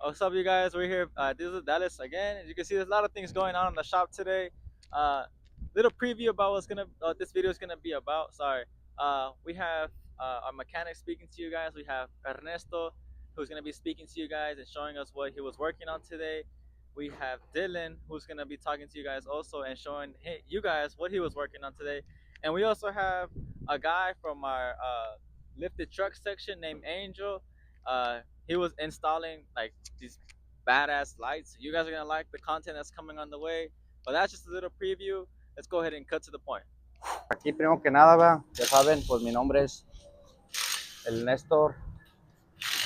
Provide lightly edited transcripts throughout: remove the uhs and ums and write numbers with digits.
What's up, you guys? We're here. This is Dallas again. As you can see, there's a lot of things going on in the shop today. Little preview about this video is gonna be about. Sorry. We have our mechanic speaking to you guys. We have Ernesto, who's gonna be speaking to you guys and showing us what he was working on today. We have Dylan, who's gonna be talking to you guys also and showing you guys what he was working on today. And we also have a guy from our lifted truck section named Angel. He was installing like these badass lights. You guys are gonna like the content that's coming on the way. But that's just a little preview. Let's go ahead and cut to the point. Aquí primero que nada, ya saben, pues mi nombre es el Néstor.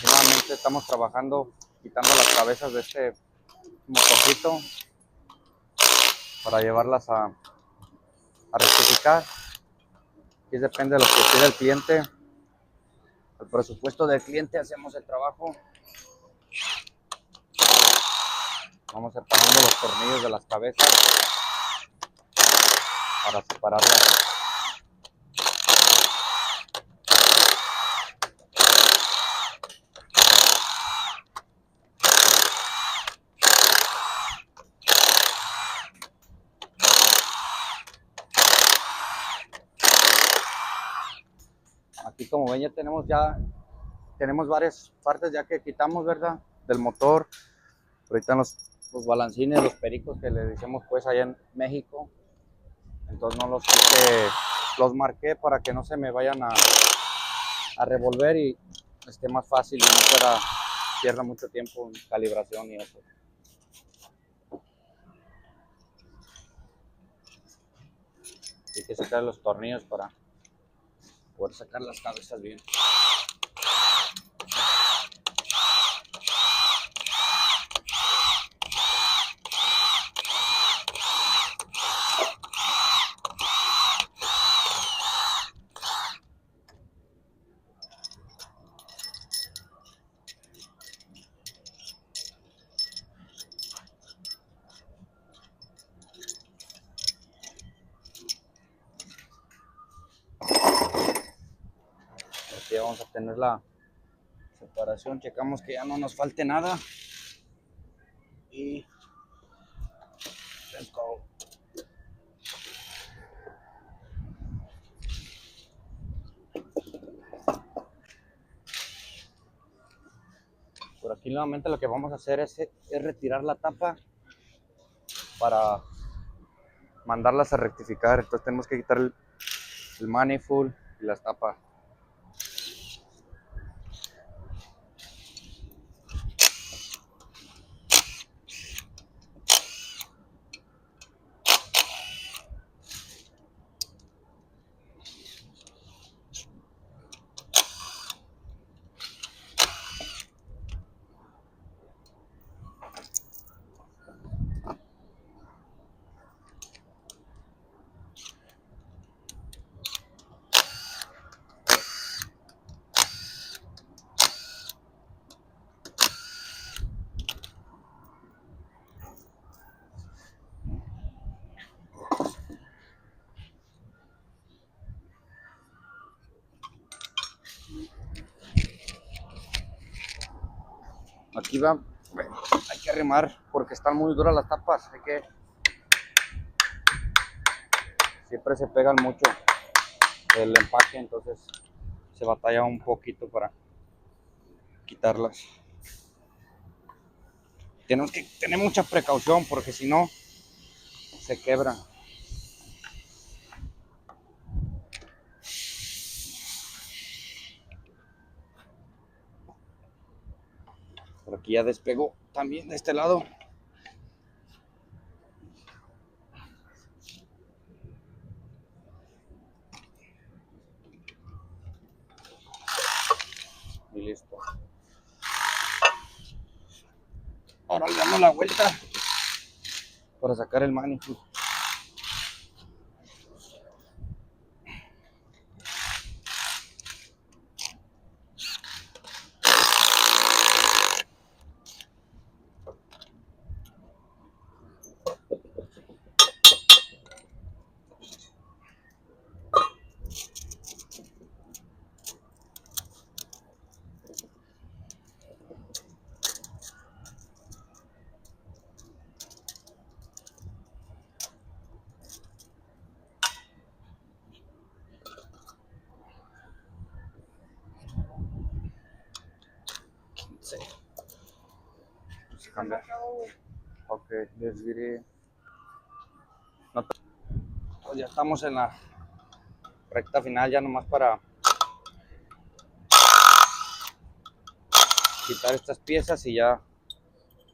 Nuevamente estamos trabajando, quitando las cabezas de este motorcito para llevarlas a rectificar. Aquí depende de lo que pide el cliente. El presupuesto del cliente, hacemos el trabajo. Vamos separando los tornillos de las cabezas para separarlas. Aquí como ven tenemos varias partes ya que quitamos, ¿verdad? Del motor. Ahorita los balancines, los pericos que le decimos pues allá en México. Entonces no los quise, los marqué para que no se me vayan a revolver y esté más fácil y no pierda mucho tiempo en calibración y eso. Hay que sacar los tornillos para poder sacar las cabezas bien. Aquí vamos a tener la separación, checamos que ya no nos falte nada y let's go. Por aquí nuevamente lo que vamos a hacer es retirar la tapa para mandarlas a rectificar. Entonces tenemos que quitar el manifold y las tapas. Aquí va, hay que arrimar porque están muy duras las tapas, siempre se pegan mucho el empaque, entonces se batalla un poquito para quitarlas. Tenemos que tener mucha precaución porque si no se quebran. Por aquí ya despegó también de este lado. Y listo. Ahora le damos la vuelta para sacar el manifold. cambiar. Ok, les diré. No te- Pues ya estamos en la recta final, ya nomás para quitar estas piezas y ya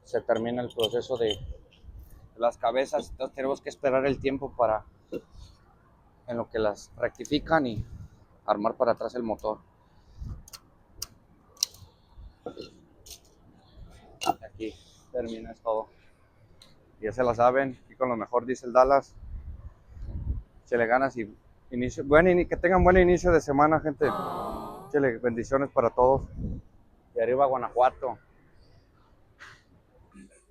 se termina el proceso de las cabezas. Entonces tenemos que esperar el tiempo para en lo que las rectifican y armar para atrás el motor. Aquí termina todo. Ya se la saben, y con lo mejor dice el Dallas, se le ganas y que tengan buen inicio de semana, gente. Chile, bendiciones para todos. Y arriba Guanajuato.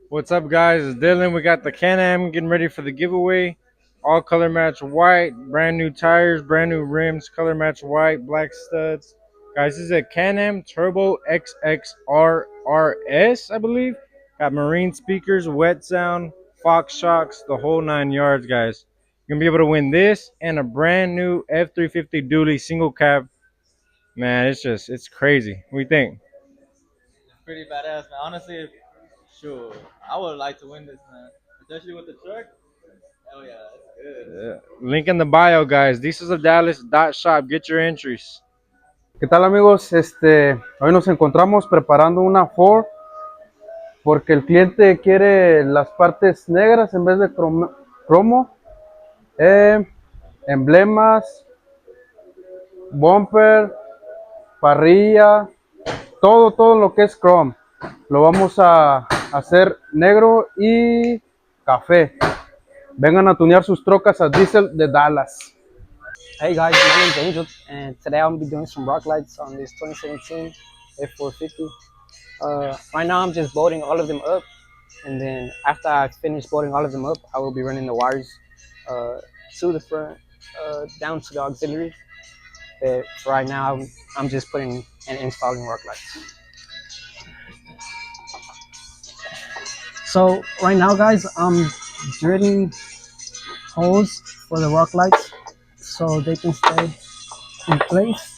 What's up, guys? It's Dylan. We got the Can-Am getting ready for the giveaway. All color match white, brand new tires, brand new rims, color match white, black studs. Guys, this is a Can-Am Turbo XXR-RS, I believe. Got marine speakers, wet sound, Fox shocks, the whole 9 yards, guys. You're gonna be able to win this and a brand new F350 dually single cab. Man, it's crazy. What do you think? It's pretty badass, man. Honestly, sure, I would like to win this, man. Especially with the truck. Hell yeah, that's good. Link in the bio, guys. Dallas.shop. Get your entries. ¿Qué tal, amigos? Hoy nos encontramos preparando una Ford porque el cliente quiere las partes negras en vez de cromo, emblemas, bumper, parrilla, todo lo que es chrome. Lo vamos a hacer negro y café. Vengan a tunear sus trocas a Diesel de Dallas. Hey guys, my name is Angel, and today I'm gonna be doing some rock lights on this 2017 F450. Right now I'm just bolting all of them up, and then after I finish bolting all of them up, I will be running the wires to the front, down to the auxiliary. But for right now, I'm just putting and installing rock lights. So right now, guys, I'm drilling holes for the rock lights so they can stay in place.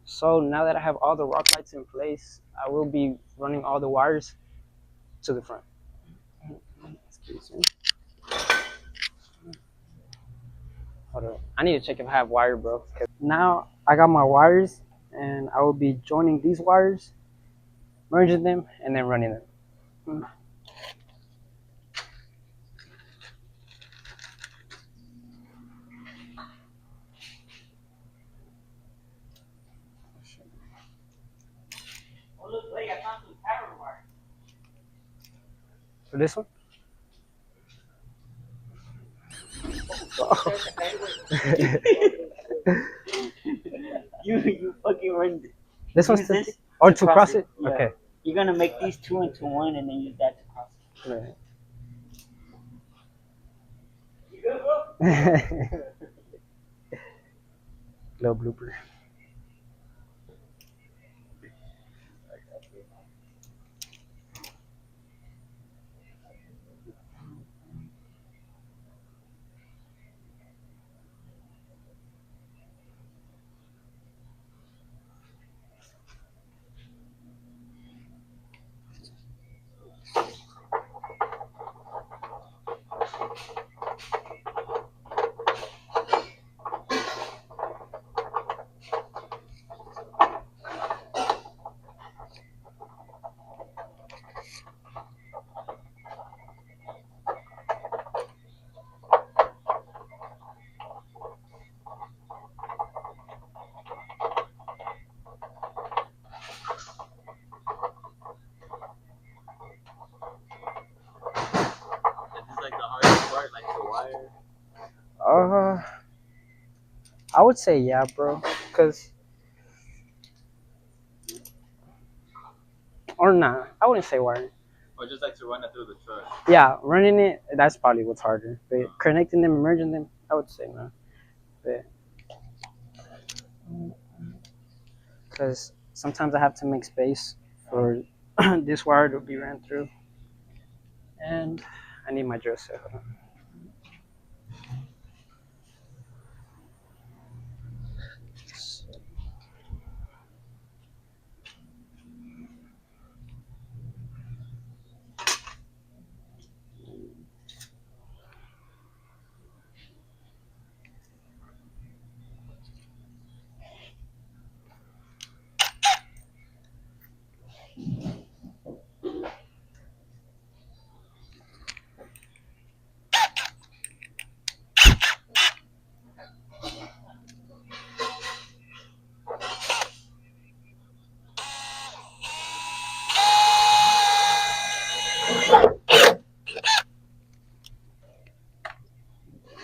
So now that I have all the rock lights in place, I will be running all the wires to the front. Excuse me. Hold on. I need to check if I have wire, bro. Now I got my wires, and I will be joining these wires, merging them, and then running them. For this one? You fucking run. This one's Use this or to cross it? Yeah. Okay. You're gonna make these two into one, and then use that to cross it. Right. You good, bro? Little blooper. I would say yeah, bro. Cause or nah, I wouldn't say wiring. Or just like to run it through the truck. Yeah, running it, that's probably what's harder. But connecting them and merging them, I would say no. because sometimes I have to make space for this wire to be ran through. And I need my dresser. Hold on.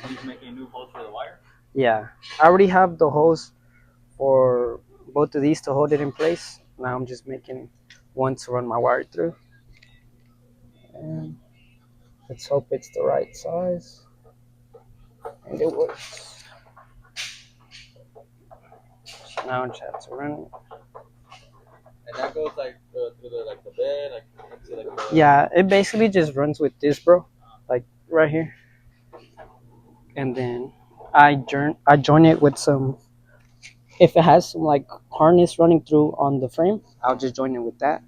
He's making new holes for the wire. Yeah, I already have the hose for both of these to hold it in place. Now I'm just making one to run my wire through. And let's hope it's the right size. And it works. So now I just have to run it. And that goes like through the bed, like into like the... Yeah, it basically just runs with this, bro. Like right here. And then I join it with some, if it has some like harness running through on the frame, I'll just join it with that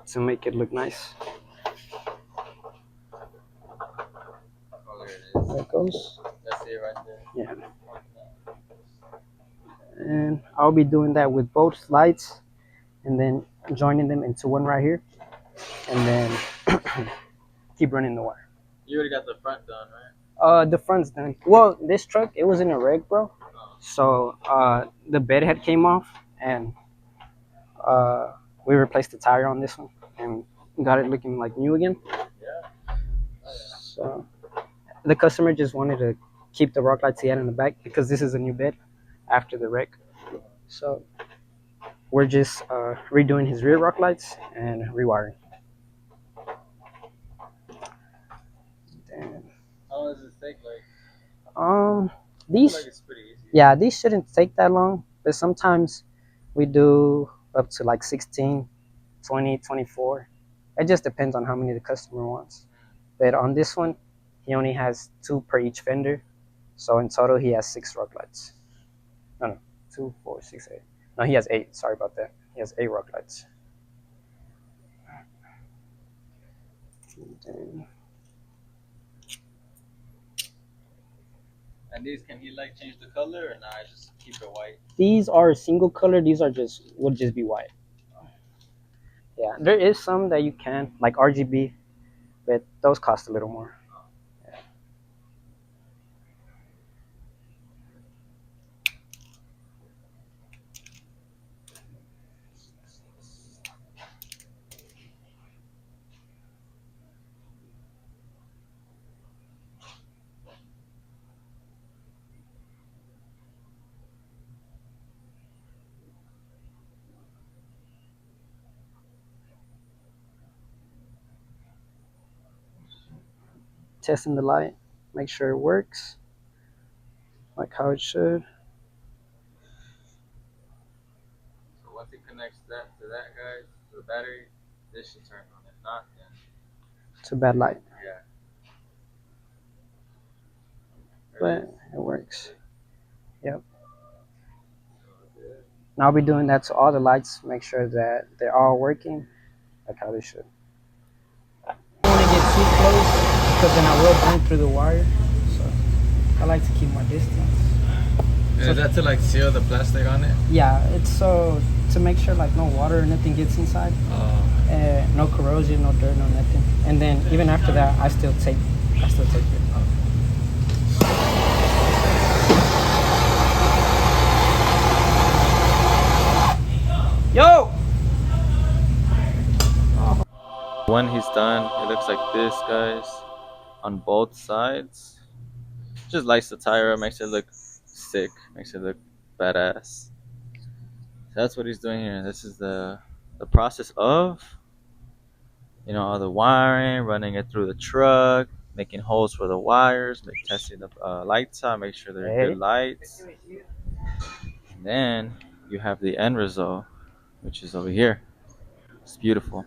to make it look nice. Oh, there it is. There it goes. That's it right there. Yeah. And I'll be doing that with both lights and then joining them into one right here and then keep running the wire. You already got the front done, right? The front's done. Well, this truck, it was in a wreck, bro. So the bed head came off and we replaced the tire on this one and got it looking like new again. Yeah. So the customer just wanted to keep the rock lights he had in the back because this is a new bed after the wreck. So we're just redoing his rear rock lights and rewiring. Then, How long does this take? Like, I feel these, like it's pretty easy. yeah, these shouldn't take that long, but sometimes we do up to like 16, 20, 24. It just depends on how many the customer wants. But on this one, he only has 2 per each fender. So in total, he has 6 rock lights. No, 2, 4, 6, 8. No, he has 8. Sorry about that. He has 8 rock lights. And these, can he like change the color or not? Just keep it white. These are single color. These are would just be white. Yeah, there is some that you can like RGB, but those cost a little more. Yeah. Testing the light, make sure it works like how it should. So once he connects that to that, guys, to the battery, this should turn on. If not, then It's a bad light, yeah. but it works. Yep. Now I'll be doing that to all the lights, make sure that they're all working like how they should. I don't want to get too close because then I will burn through the wire. So I like to keep my distance. Is that to like seal the plastic on it? Yeah, it's so to make sure like no water or nothing gets inside. No corrosion, no dirt, no nothing. And then even after that, I still tape it. Yo! When he's done, it looks like this, guys, on both sides. Just lights the tire up, makes it look sick, makes it look badass. That's what he's doing here. This is the process of, you know, all the wiring, running it through the truck, making holes for the wires, testing the lights out, make sure they're good lights. And then you have the end result, which is over here. It's beautiful.